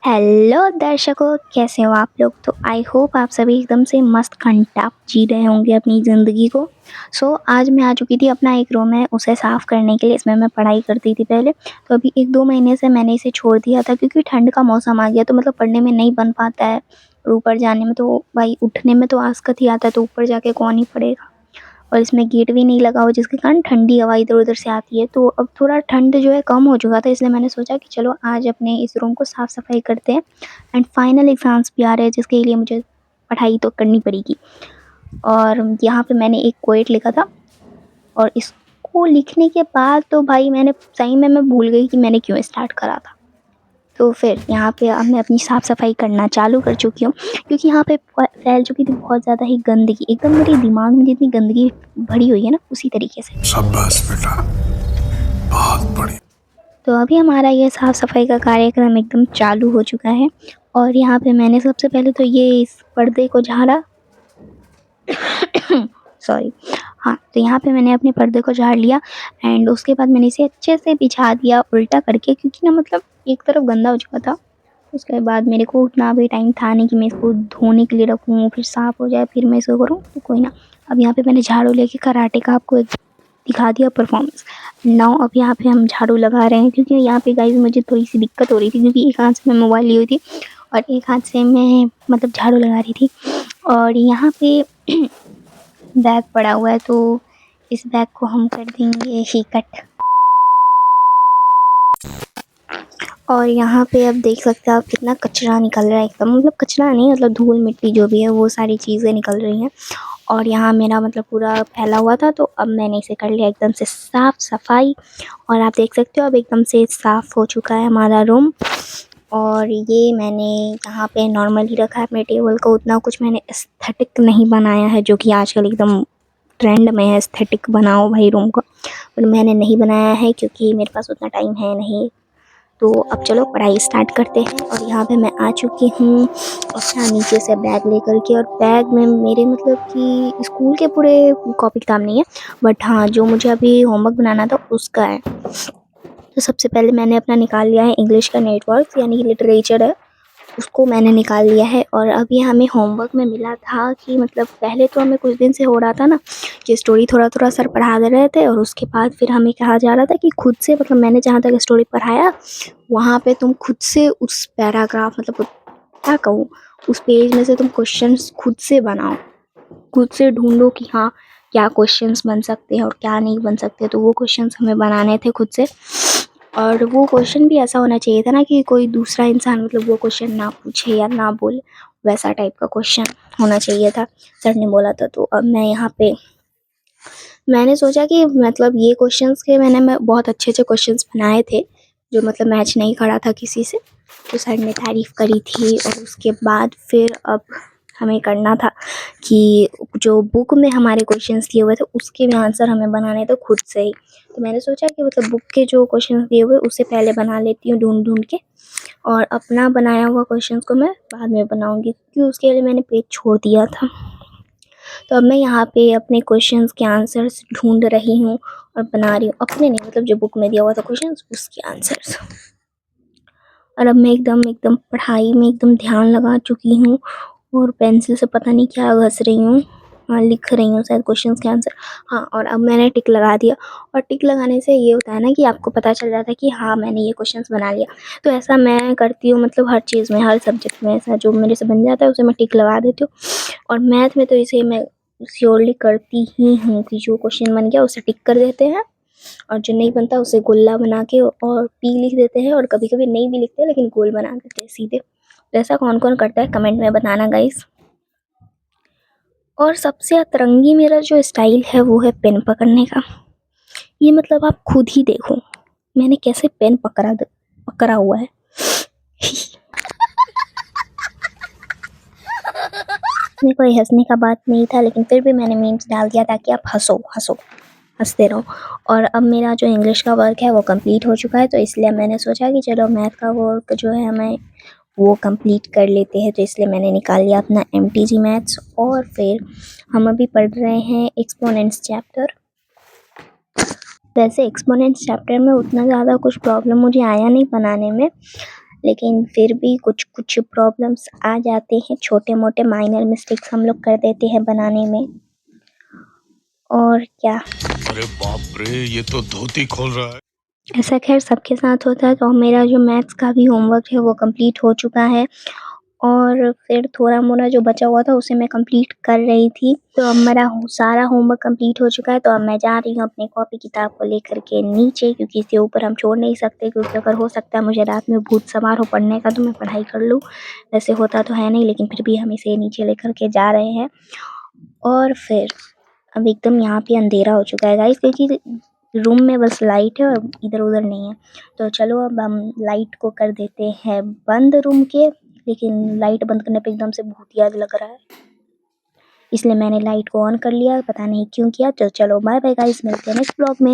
Hello दर्शकों, कैसे हो आप लोग। तो आई होप आप सभी एकदम से मस्त घंटा जी रहे होंगे अपनी ज़िंदगी को। आज मैं आ चुकी थी, अपना एक रूम है उसे साफ़ करने के लिए। इसमें मैं पढ़ाई करती थी पहले, तो अभी 1-2 महीने से मैंने इसे छोड़ दिया था क्योंकि ठंड का मौसम आ गया, तो मतलब पढ़ने में नहीं बन पाता है। और ऊपर जाने में तो भाई उठने में तो आस्कत ही आता है, तो ऊपर जाके कौन ही पढ़ेगा। और इसमें गेट भी नहीं लगा हुआ, जिसके कारण ठंडी हवा इधर-उधर से आती है। तो अब थोड़ा ठंड जो है कम हो चुका था, इसलिए मैंने सोचा कि चलो आज अपने इस रूम को साफ़-सफ़ाई करते हैं। एंड फाइनल एग्ज़ाम्स भी आ रहे हैं, जिसके लिए मुझे पढ़ाई तो करनी पड़ेगी। और यहाँ पे मैंने एक पोएट लिखा था, और इसको लिखने के बाद तो भाई मैंने सही में मैं भूल गई कि मैंने क्यों स्टार्ट करा था। तो फिर यहाँ पे अब मैं अपनी साफ़-सफ़ाई करना चालू कर चुकी हूँ, क्योंकि यहाँ पे फैल चुकी थी बहुत ज़्यादा ही गंदगी। एकदम मेरे दिमाग में जितनी गंदगी भरी हुई है ना, उसी तरीके से। शाबाश बेटा, बहुत बढ़िया। तो अभी हमारा ये साफ़-सफ़ाई का कार्यक्रम एकदम चालू हो चुका है। और यहाँ पे मैंने सबसे पहले तो ये इस पर्दे को झाड़ा। सॉरी। हाँ, तो यहाँ पे मैंने अपने पर्दे को झाड़ लिया। एंड उसके बाद मैंने इसे अच्छे से बिछा दिया उल्टा करके, क्योंकि ना मतलब एक तरफ गंदा हो चुका था। उसके बाद मेरे को उतना भी टाइम था नहीं कि मैं इसको धोने के लिए रखूँ, फिर साफ़ हो जाए, फिर मैं इसको करूँ, तो कोई ना। अब यहाँ पे मैंने झाड़ू लेके कराटे का आपको एक दिखा दिया परफॉर्मेंस। नाउ अब यहाँ पे हम झाड़ू लगा रहे हैं, क्योंकि यहाँ पे गाइस मुझे थोड़ी-सी दिक्कत हो रही थी, क्योंकि एक हाथ से मैं मोबाइल ली हुई थी और एक हाथ से मैं मतलब झाड़ू लगा रही थी। और यहाँ पे बैग पड़ा हुआ है, तो इस बैग को हम कर देंगे ही कट। और यहाँ पे अब देख सकते हैं आप कितना कचरा निकल रहा है एकदम, मतलब कचरा नहीं, मतलब धूल मिट्टी जो भी है वो सारी चीज़ें निकल रही हैं। और यहाँ मेरा मतलब पूरा फैला हुआ था, तो अब मैंने इसे कर लिया एकदम से साफ़ सफाई। और आप देख सकते हो अब एकदम से साफ़ हो चुका है हमारा रूम। और ये मैंने यहाँ पे नॉर्मली रखा है अपने टेबल को, उतना कुछ मैंने एस्थेटिक नहीं बनाया है, जो कि आजकल एकदम ट्रेंड में है एस्थेटिक बनाओ भाई रूम को। पर मैंने नहीं बनाया है क्योंकि मेरे पास उतना टाइम है नहीं। तो अब चलो पढ़ाई स्टार्ट करते हैं। और यहाँ पे मैं आ चुकी हूँ अपना नीचे से बैग लेकर के। और बैग में मेरे मतलब कि स्कूल के पूरे कॉपी किताब नहीं है, बट हाँ जो मुझे अभी होमवर्क बनाना था उसका है। तो सबसे पहले मैंने अपना निकाल लिया है इंग्लिश का नेटवर्क, यानी कि लिटरेचर है, उसको मैंने निकाल लिया है। और अभी हमें होमवर्क में मिला था कि मतलब पहले तो हमें कुछ दिन से हो रहा था ना कि स्टोरी थोड़ा सर पढ़ा दे रहे थे, और उसके बाद फिर हमें कहा जा रहा था कि खुद से, मतलब मैंने जहाँ तक स्टोरी पढ़ाया वहाँ पे तुम खुद से उस पैराग्राफ, मतलब क्या कहूँ, उस पेज में से तुम क्वेश्चंस खुद से बनाओ, खुद से ढूंढो कि हाँ क्या क्वेश्चंस बन सकते हैं और क्या नहीं बन सकते। तो वो क्वेश्चंस हमें बनाने थे खुद से। और वो क्वेश्चन भी ऐसा होना चाहिए था ना कि कोई दूसरा इंसान मतलब वो क्वेश्चन ना पूछे या ना बोले, वैसा टाइप का क्वेश्चन होना चाहिए था, सर ने बोला था। तो अब मैं यहाँ पे मैंने सोचा कि मतलब ये क्वेश्चंस के मैं बहुत अच्छे क्वेश्चंस बनाए थे, जो मतलब मैच नहीं करा था किसी से। तो सर ने तारीफ़ करी थी। और उसके बाद फिर अब हमें करना था कि जो बुक में हमारे क्वेश्चंस दिए हुए थे उसके भी आंसर हमें बनाने थे खुद से ही। तो मैंने सोचा कि मतलब बुक के जो क्वेश्चंस दिए हुए उससे पहले बना लेती हूँ ढूंढ के, और अपना बनाया हुआ क्वेश्चंस को मैं बाद में बनाऊँगी, क्योंकि उसके लिए मैंने पेज छोड़ दिया था। तो अब मैं यहाँ पे अपने क्वेश्चंस के आंसर्स ढूंढ रही हूँ और बना रही हूँ, अपने नहीं, मतलब जो बुक में दिया हुआ था क्वेश्चंस उसके आंसर्स। और अब मैं एकदम पढ़ाई में एकदम ध्यान लगा चुकी हूँ, और पेंसिल से पता नहीं क्या घस रही हूँ। हाँ, लिख रही हूँ शायद क्वेश्चंस के आंसर। हाँ, और अब मैंने टिक लगा दिया। और टिक लगाने से ये होता है ना कि आपको पता चल जाता है कि हाँ मैंने ये क्वेश्चंस बना लिया। तो ऐसा मैं करती हूँ, मतलब हर चीज़ में, हर सब्जेक्ट में ऐसा जो मेरे से बन जाता है उसे मैं टिक लगा देती हूँ। और मैथ में तो इसे मैं श्योरली करती ही हूँ कि जो क्वेश्चन बन गया उसे टिक कर देते हैं, और जो नहीं बनता उसे गोला बना के और पी लिख देते हैं, और कभी कभी नहीं भी लिखते लेकिन गोल बना देते हैं सीधे। तो ऐसा कौन कौन करता है कमेंट में बताना गाइस। और सबसे अतरंगी मेरा जो स्टाइल है वो है पेन पकड़ने का। ये मतलब आप खुद ही देखो मैंने कैसे पेन पकड़ा हुआ है। इसमें कोई हँसने का बात नहीं था, लेकिन फिर भी मैंने मीम्स डाल दिया ताकि आप हँसते रहो। और अब मेरा जो इंग्लिश का वर्क है वो कंप्लीट हो चुका है, तो इसलिए मैंने सोचा कि चलो मैथ का वर्क जो है हमें वो कंप्लीट कर लेते हैं। तो इसलिए मैंने निकाल लिया अपना MTG मैथ्स, और फिर हम अभी पढ़ रहे हैं एक्सपोनेंट्स चैप्टर। वैसे एक्सपोनेंट्स चैप्टर में उतना ज़्यादा कुछ प्रॉब्लम मुझे आया नहीं बनाने में, लेकिन फिर भी कुछ कुछ प्रॉब्लम्स आ जाते हैं, छोटे मोटे माइनर मिस्टेक्स हम लोग कर देते हैं बनाने में। और क्या, अरे बाप रे, ये तो धोती खोल रहा है। ऐसा खैर सबके साथ होता है। तो मेरा जो मैथ्स का भी होमवर्क है वो कंप्लीट हो चुका है, और फिर थोड़ा मोड़ा जो बचा हुआ था उसे मैं कंप्लीट कर रही थी। तो अब मेरा सारा होमवर्क कंप्लीट हो चुका है, तो अब मैं जा रही हूँ अपनी कॉपी किताब को लेकर के नीचे, क्योंकि इसके ऊपर हम छोड़ नहीं सकते, क्योंकि अगर हो सकता है मुझे रात में भूत सवार हो पढ़ने का तो मैं पढ़ाई कर लूँ। वैसे होता तो है नहीं, लेकिन फिर भी हम इसे नीचे लेकर के जा रहे हैं। और फिर अब एकदम यहाँ पे अंधेरा हो चुका है गाइस, क्योंकि रूम में बस लाइट है और इधर उधर नहीं है। तो चलो अब हम लाइट को कर देते हैं बंद रूम के, लेकिन लाइट बंद करने पे एकदम से भूतिया लग रहा है, इसलिए मैंने लाइट को ऑन कर लिया, पता नहीं क्यों किया। तो चलो बाय बाय गाइस, मिलते हैं नेक्स्ट ब्लॉग में।